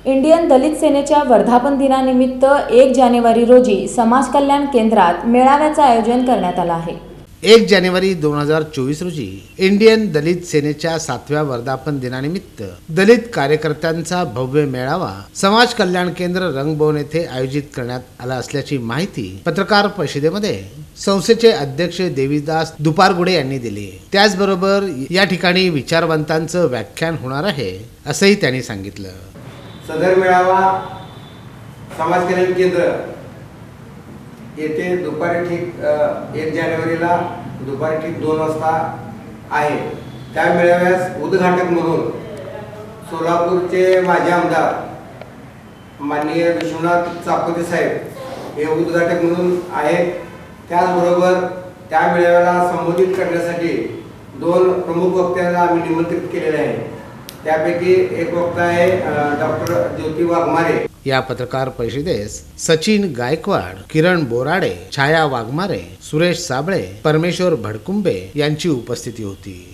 Indian दलित सेनेच्या वर्धापन दिनानिमित्त 1 जानेवारी रोजी समाज कल्याण केंद्रात मेळाव्याचे आयोजन करण्यात आले आहे। 1 जानेवारी 2024 रोजी इंडियन दलित सेनेच्या 7व्या वर्धापन दिनानिमित्त दलित कार्यकर्त्यांचा भव्य मेळावा समाज कल्याण केंद्र रंगभवन येथे आयोजित करण्यात आला असल्याची माहिती पत्रकार परिषदेमध्ये संस्थेचे अध्यक्ष देवीदास दुपारगुडे यांनी दिली। त्याचबरोबर या ठिकाणी विचारवंतांचं व्याख्यान होणार आहे असंही त्यांनी सांगितलं। सदर मेळावा समाज कल्याण केंद्र येथे दुपारी ठीक 1 जानेवारीला दुपारी ठीक 2 वाजता आहे। त्या मेळाव्यास उद्घाटक म्हणून सोलापूरचे माजी आमदार माननीय विश्वनाथ चाकोते साहेब हे उद्घाटक म्हणून आहेत। त्याचबरोबर त्या मेळाव्याला संबोधित करण्यासाठी 2 प्रमुख वक्त्यांना आम्ही निमंत्रित केलेले आहे। त्यापैकी एक वक्ता आहे डॉक्टर ज्योती वाघमारे। या पत्रकार परिषदेस सचिन गायकवाड, किरण बोराडे, छाया वाघमारे, सुरेश साबळे, परमेश्वर भडकुंबे यांची उपस्थिती होती।